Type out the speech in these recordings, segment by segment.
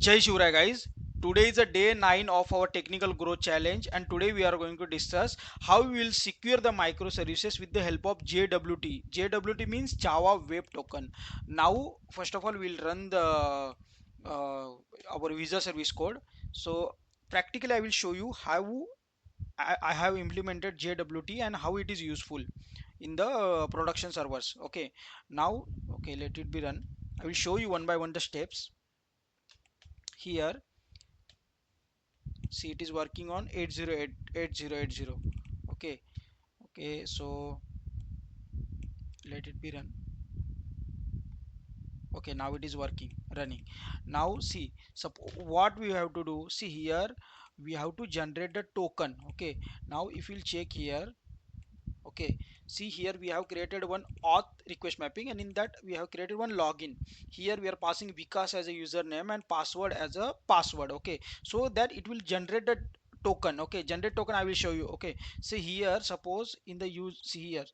Jai Shivrai guys. Today is a day 9 of our technical growth challenge, and today we are going to discuss how we will secure the microservices with the help of JWT. JWT means Java Web Token. Now first of all we'll run the our Visa service code. So practically I will show you how I have implemented JWT and how it is useful in the production servers. Okay, now okay, let it be run. I will show you one by one the steps here. See, it is working on 808 okay. Okay, so let it be run. Okay, now it is working, running. Now see, what we have to do, see here, we have to generate the token. Okay, now if you'll check here, okay, see here we have created one auth request mapping, and in that we have created one login. Here we are passing Vikas as a username and password as a password. Okay, so that it will generate the token. Okay, generate token I will show you. Okay, see here, suppose in the use, see here,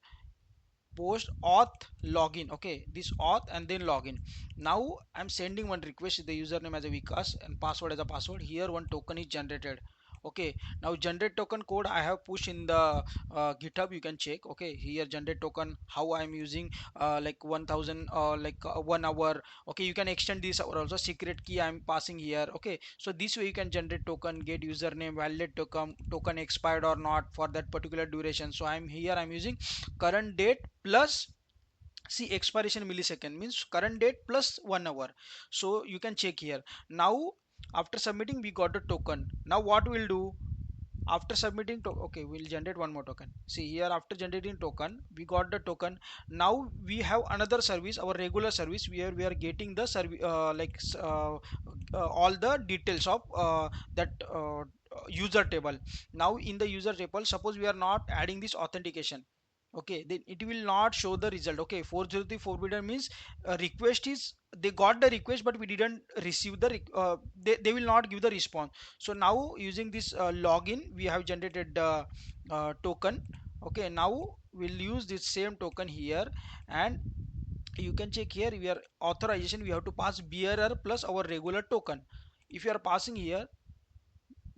post auth login. Okay, this auth and then login. Now I'm sending one request, the username as a Vikas and password as a password. Here one token is generated. Okay, now generate token code I have pushed in the GitHub, you can check. Okay, here generate token, how I'm using like 1000 like 1 hour. Okay, you can extend this hour also. Secret key I'm passing here. Okay, so this way you can generate token, get username, validate token expired or not for that particular duration. So I'm here, I'm using current date plus, see, expiration millisecond means current date plus 1 hour. So you can check here. Now after submitting we got the token. Now what we'll do after submitting to, okay, we'll generate one more token. See here, after generating token we got the token. Now we have another service, our regular service, where we are getting the service all the details of that user table. Now in the user table, suppose we are not adding this authentication, okay, then it will not show the result. Okay, 403 forbidden means request is, they got the request but we didn't receive the they will not give the response. So now using this login we have generated the token. Okay, now we'll use this same token here, and you can check here, we are authorization, we have to pass bearer plus our regular token. If you are passing here,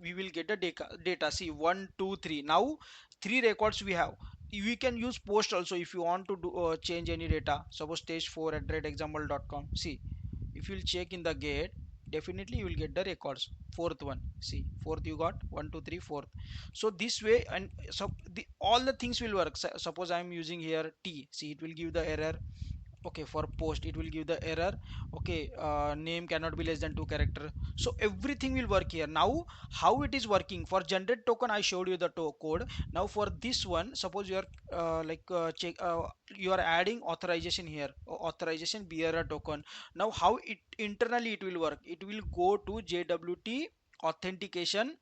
we will get the data. See, 1 2 3, now 3 records we have. We can use post also if you want to do change any data. Suppose stage4@example.com. See, if you'll check in the gate, definitely you will get the records. Fourth one, see, fourth you got 1 2 3 fourth. So this way, and so all the things will work. Suppose I am using here T, see, it will give the error. Okay, for post it will give the error. Okay, name cannot be less than 2 character. So everything will work here. Now how it is working for generate token, I showed you the code. Now for this one, suppose you are check you are adding authorization here, authorization bearer token. Now how it internally it will work, it will go to JWT authentication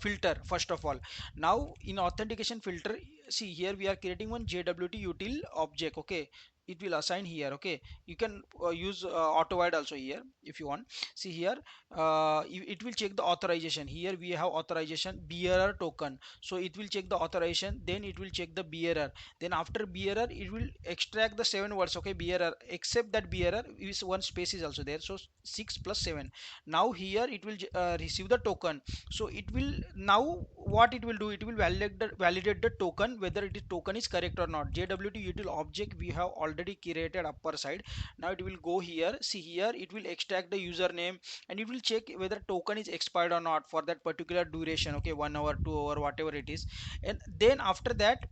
filter first of all. Now in authentication filter, see here we are creating one JWT util object. Okay, it will assign here. Okay, you can use auto void also here if you want. See here, it will check the authorization. Here we have authorization bearer token, so it will check the authorization, then it will check the bearer, then after bearer it will extract the 7 words. Okay, bearer, except that bearer is one space is also there, so 6 plus 7. Now here it will receive the token. So it will, now what it will do, it will validate the token whether it is token is correct or not. JWT util object we have already created upper side. Now it will go here, see here, it will extract the username and it will check whether token is expired or not for that particular duration. Okay, 1 hour, 2 hour, whatever it is. And then after that,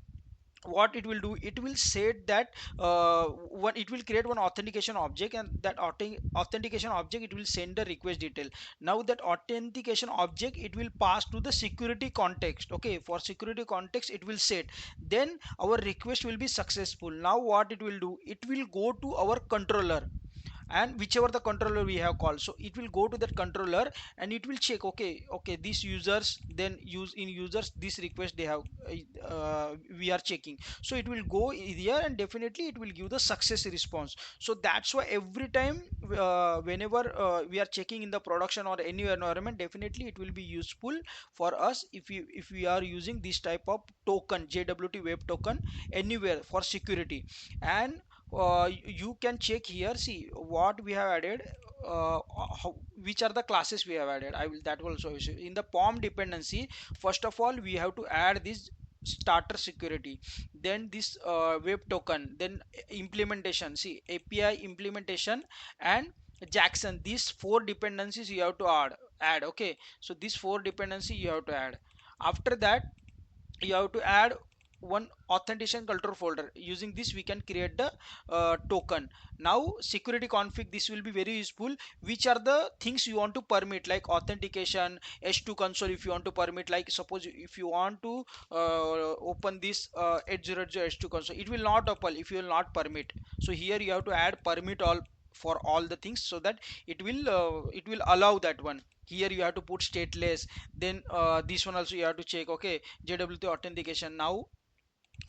what it will do, it will set that one, it will create one authentication object, and that authentication object, it will send the request detail. Now that authentication object, it will pass to the security context. Okay, for security context it will set, then our request will be successful. Now what it will do, it will go to our controller, and whichever the controller we have called, so it will go to that controller and it will check. Okay, okay, these users, then use in users this request they have, we are checking. So it will go here and definitely it will give the success response. So that's why every time whenever we are checking in the production or any environment, definitely it will be useful for us if we are using this type of token, JWT web token, anywhere for security. And you can check here, see what we have added, how, which are the classes we have added. I will, that will also show you. In the pom dependency, first of all we have to add this starter security, then this web token, then implementation, see API implementation, and Jackson. These four dependencies you have to add. Okay, so these four dependency you have to add. After that you have to add one authentication control folder. Using this we can create the token. Now security config, this will be very useful. Which are the things you want to permit, like authentication, h2 console, if you want to permit, like suppose if you want to open this 800 h2 console, it will not open if you will not permit. So here you have to add permit all for all the things, so that it will allow that one. Here you have to put stateless. Then this one also you have to check. Okay, JWT authentication. Now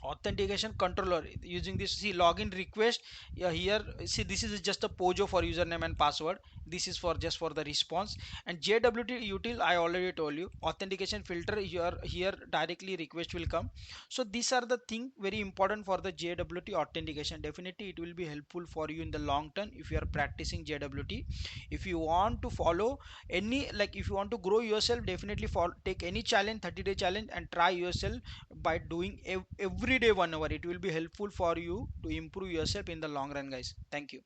authentication controller, using this, see login request. Yeah, here see this is just a pojo for username and password. This is for just for the response. And JWT util, I already told you, authentication filter here directly request will come. So these are the thing very important for the JWT authentication. Definitely it will be helpful for you in the long term if you are practicing JWT. If you want to follow any, like if you want to grow yourself, definitely follow, take any challenge, 30-day challenge, and try yourself by doing every day 1 hour. It will be helpful for you to improve yourself in the long run, guys. Thank you.